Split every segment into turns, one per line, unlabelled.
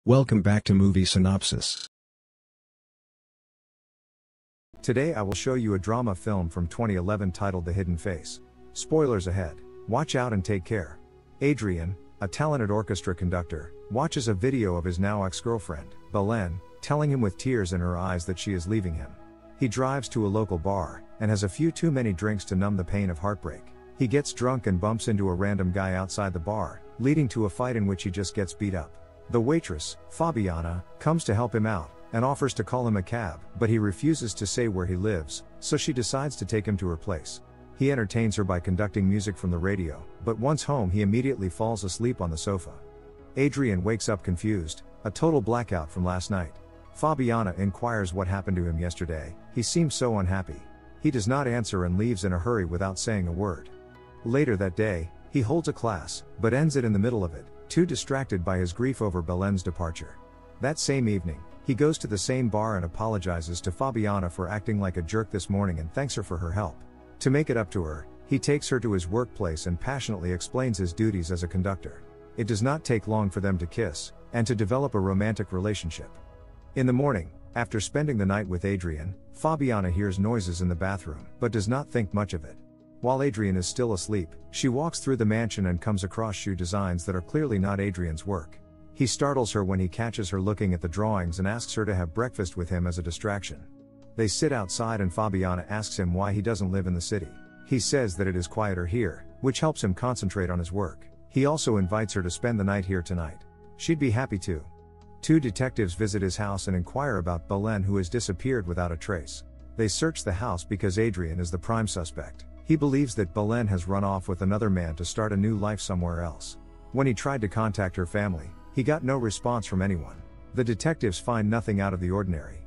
Welcome back to Movie Synopsis.
Today I will show you a drama film from 2011 titled The Hidden Face. Spoilers ahead. Watch out and take care. Adrian, a talented orchestra conductor, watches a video of his now ex-girlfriend, Belen, telling him with tears in her eyes that she is leaving him. He drives to a local bar, and has a few too many drinks to numb the pain of heartbreak. He gets drunk and bumps into a random guy outside the bar, leading to a fight in which he just gets beat up. The waitress, Fabiana, comes to help him out, and offers to call him a cab, but he refuses to say where he lives, so she decides to take him to her place. He entertains her by conducting music from the radio, but once home he immediately falls asleep on the sofa. Adrian wakes up confused, a total blackout from last night. Fabiana inquires what happened to him yesterday. He seems so unhappy. He does not answer and leaves in a hurry without saying a word. Later that day, he holds a class, but ends it in the middle of it, too distracted by his grief over Belen's departure. That same evening, he goes to the same bar and apologizes to Fabiana for acting like a jerk this morning and thanks her for her help. To make it up to her, he takes her to his workplace and passionately explains his duties as a conductor. It does not take long for them to kiss, and to develop a romantic relationship. In the morning, after spending the night with Adrian, Fabiana hears noises in the bathroom, but does not think much of it. While Adrian is still asleep, she walks through the mansion and comes across shoe designs that are clearly not Adrian's work. He startles her when he catches her looking at the drawings and asks her to have breakfast with him as a distraction. They sit outside and Fabiana asks him why he doesn't live in the city. He says that it is quieter here, which helps him concentrate on his work. He also invites her to spend the night here tonight. She'd be happy to. Two detectives visit his house and inquire about Belen, who has disappeared without a trace. They search the house because Adrian is the prime suspect. He believes that Belen has run off with another man to start a new life somewhere else. When he tried to contact her family, he got no response from anyone. The detectives find nothing out of the ordinary.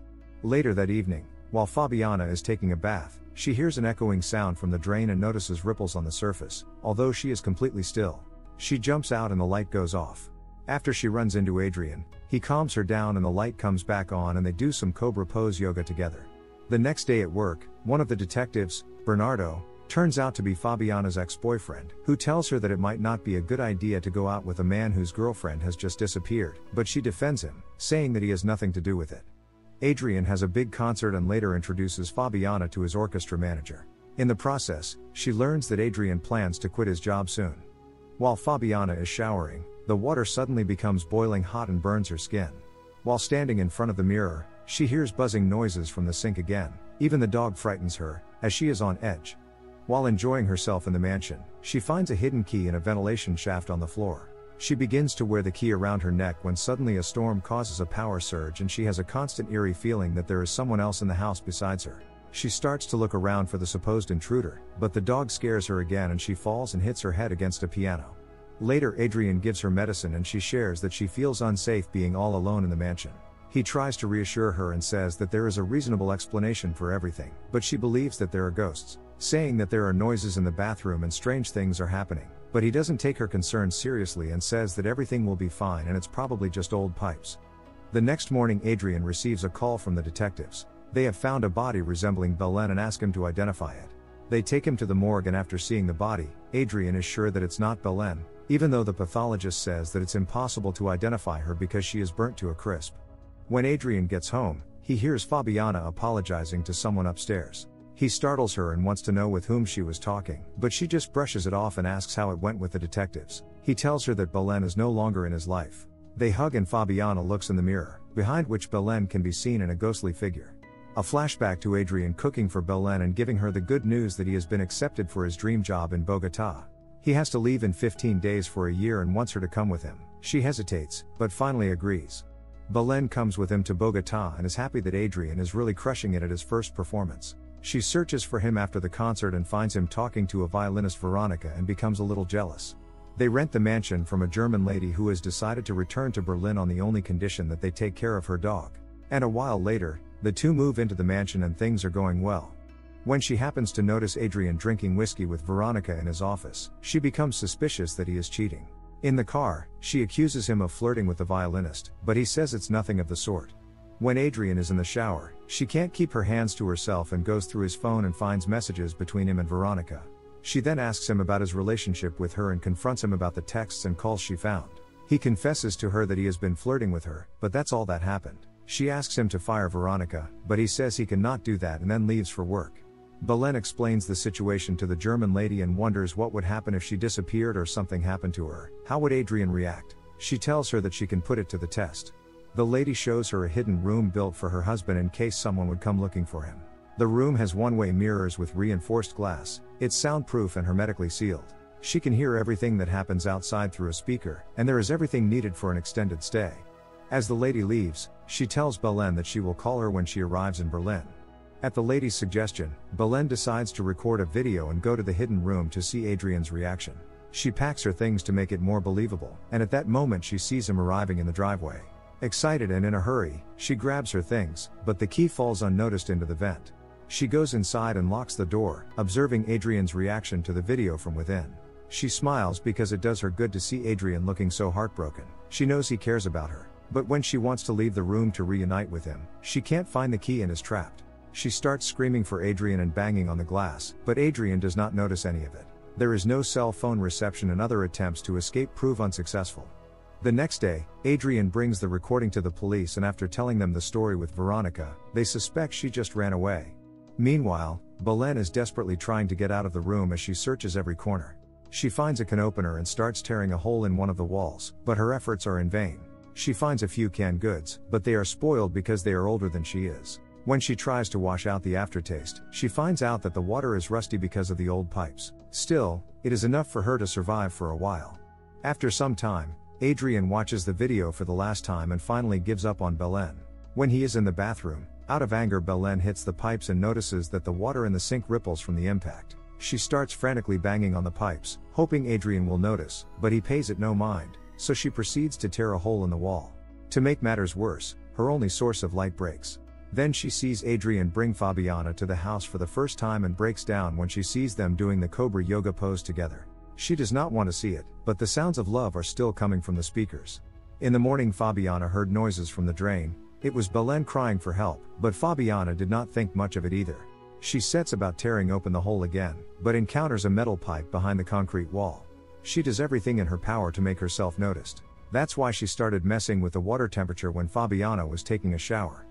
Later that evening, while Fabiana is taking a bath, she hears an echoing sound from the drain and notices ripples on the surface, although she is completely still. She jumps out and the light goes off. After she runs into Adrian, he calms her down and the light comes back on and they do some cobra pose yoga together. The next day at work, one of the detectives, Bernardo, turns out to be Fabiana's ex-boyfriend, who tells her that it might not be a good idea to go out with a man whose girlfriend has just disappeared, but she defends him, saying that he has nothing to do with it. Adrian has a big concert and later introduces Fabiana to his orchestra manager. In the process, she learns that Adrian plans to quit his job soon. While Fabiana is showering, the water suddenly becomes boiling hot and burns her skin. While standing in front of the mirror, she hears buzzing noises from the sink again. Even the dog frightens her, as she is on edge. While enjoying herself in the mansion, she finds a hidden key in a ventilation shaft on the floor. She begins to wear the key around her neck when suddenly a storm causes a power surge and she has a constant eerie feeling that there is someone else in the house besides her. She starts to look around for the supposed intruder, but the dog scares her again and she falls and hits her head against a piano. Later Adrian gives her medicine and she shares that she feels unsafe being all alone in the mansion. He tries to reassure her and says that there is a reasonable explanation for everything, but she believes that there are ghosts, saying that there are noises in the bathroom and strange things are happening, but he doesn't take her concerns seriously and says that everything will be fine and it's probably just old pipes. The next morning Adrian receives a call from the detectives. They have found a body resembling Belen and ask him to identify it. They take him to the morgue and after seeing the body, Adrian is sure that it's not Belen, even though the pathologist says that it's impossible to identify her because she is burnt to a crisp. When Adrian gets home, he hears Fabiana apologizing to someone upstairs. He startles her and wants to know with whom she was talking, but she just brushes it off and asks how it went with the detectives. He tells her that Belen is no longer in his life. They hug and Fabiana looks in the mirror, behind which Belen can be seen in a ghostly figure. A flashback to Adrian cooking for Belen and giving her the good news that he has been accepted for his dream job in Bogota. He has to leave in 15 days for a year and wants her to come with him. She hesitates, but finally agrees. Belen comes with him to Bogota and is happy that Adrian is really crushing it at his first performance. She searches for him after the concert and finds him talking to a violinist Veronica and becomes a little jealous. They rent the mansion from a German lady who has decided to return to Berlin on the only condition that they take care of her dog. And a while later, the two move into the mansion and things are going well. When she happens to notice Adrian drinking whiskey with Veronica in his office, she becomes suspicious that he is cheating. In the car, she accuses him of flirting with the violinist, but he says it's nothing of the sort. When Adrian is in the shower, she can't keep her hands to herself and goes through his phone and finds messages between him and Veronica. She then asks him about his relationship with her and confronts him about the texts and calls she found. He confesses to her that he has been flirting with her, but that's all that happened. She asks him to fire Veronica, but he says he cannot do that and then leaves for work. Belen explains the situation to the German lady and wonders what would happen if she disappeared or something happened to her. How would Adrian react? She tells her that she can put it to the test. The lady shows her a hidden room built for her husband in case someone would come looking for him. The room has one-way mirrors with reinforced glass, it's soundproof and hermetically sealed. She can hear everything that happens outside through a speaker, and there is everything needed for an extended stay. As the lady leaves, she tells Belen that she will call her when she arrives in Berlin. At the lady's suggestion, Belen decides to record a video and go to the hidden room to see Adrian's reaction. She packs her things to make it more believable, and at that moment she sees him arriving in the driveway. Excited and in a hurry, she grabs her things, but the key falls unnoticed into the vent. She goes inside and locks the door, observing Adrian's reaction to the video from within. She smiles because it does her good to see Adrian looking so heartbroken. She knows he cares about her, but when she wants to leave the room to reunite with him, she can't find the key and is trapped. She starts screaming for Adrian and banging on the glass, but Adrian does not notice any of it. There is no cell phone reception and other attempts to escape prove unsuccessful. The next day, Adrian brings the recording to the police and after telling them the story with Veronica, they suspect she just ran away. Meanwhile, Belen is desperately trying to get out of the room as she searches every corner. She finds a can opener and starts tearing a hole in one of the walls, but her efforts are in vain. She finds a few canned goods, but they are spoiled because they are older than she is. When she tries to wash out the aftertaste, she finds out that the water is rusty because of the old pipes. Still, it is enough for her to survive for a while. After some time, Adrian watches the video for the last time and finally gives up on Belen. When he is in the bathroom, out of anger Belen hits the pipes and notices that the water in the sink ripples from the impact. She starts frantically banging on the pipes, hoping Adrian will notice, but he pays it no mind, so she proceeds to tear a hole in the wall. To make matters worse, her only source of light breaks. Then she sees Adrian bring Fabiana to the house for the first time and breaks down when she sees them doing the cobra yoga pose together. She does not want to see it, but the sounds of love are still coming from the speakers. In the morning Fabiana heard noises from the drain. It was Belen crying for help, but Fabiana did not think much of it either. She sets about tearing open the hole again, but encounters a metal pipe behind the concrete wall. She does everything in her power to make herself noticed. That's why she started messing with the water temperature when Fabiana was taking a shower.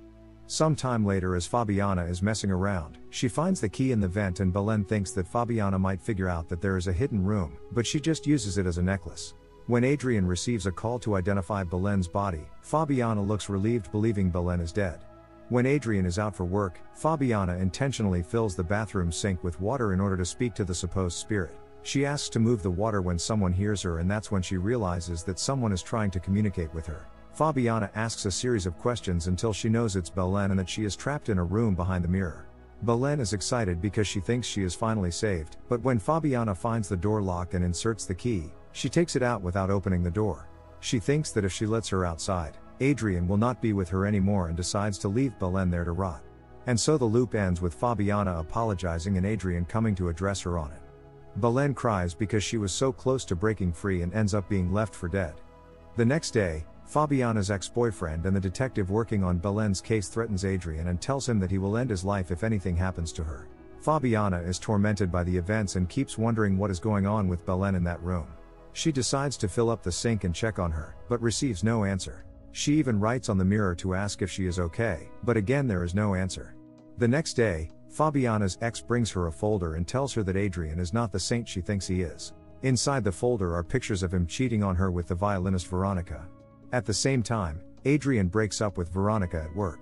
Some time later as Fabiana is messing around, she finds the key in the vent and Belen thinks that Fabiana might figure out that there is a hidden room, but she just uses it as a necklace. When Adrian receives a call to identify Belen's body, Fabiana looks relieved believing Belen is dead. When Adrian is out for work, Fabiana intentionally fills the bathroom sink with water in order to speak to the supposed spirit. She asks to move the water when someone hears her and that's when she realizes that someone is trying to communicate with her. Fabiana asks a series of questions until she knows it's Belen and that she is trapped in a room behind the mirror. Belen is excited because she thinks she is finally saved, but when Fabiana finds the door locked and inserts the key, she takes it out without opening the door. She thinks that if she lets her outside, Adrian will not be with her anymore and decides to leave Belen there to rot. And so the loop ends with Fabiana apologizing and Adrian coming to address her on it. Belen cries because she was so close to breaking free and ends up being left for dead. The next day, Fabiana's ex-boyfriend and the detective working on Belen's case threatens Adrian and tells him that he will end his life if anything happens to her. Fabiana is tormented by the events and keeps wondering what is going on with Belen in that room. She decides to fill up the sink and check on her, but receives no answer. She even writes on the mirror to ask if she is okay, but again there is no answer. The next day, Fabiana's ex brings her a folder and tells her that Adrian is not the saint she thinks he is. Inside the folder are pictures of him cheating on her with the violinist Veronica. At the same time, Adrian breaks up with Veronica at work.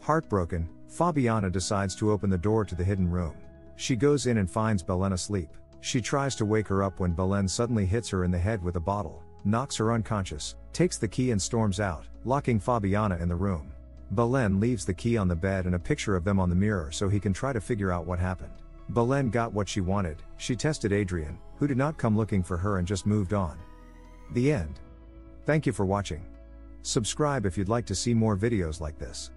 Heartbroken, Fabiana decides to open the door to the hidden room. She goes in and finds Belen asleep. She tries to wake her up when Belen suddenly hits her in the head with a bottle, knocks her unconscious, takes the key and storms out, locking Fabiana in the room. Belen leaves the key on the bed and a picture of them on the mirror so he can try to figure out what happened. Belen got what she wanted. She tested Adrian, who did not come looking for her and just moved on. The end. Thank you for watching. Subscribe if you'd like to see more videos like this.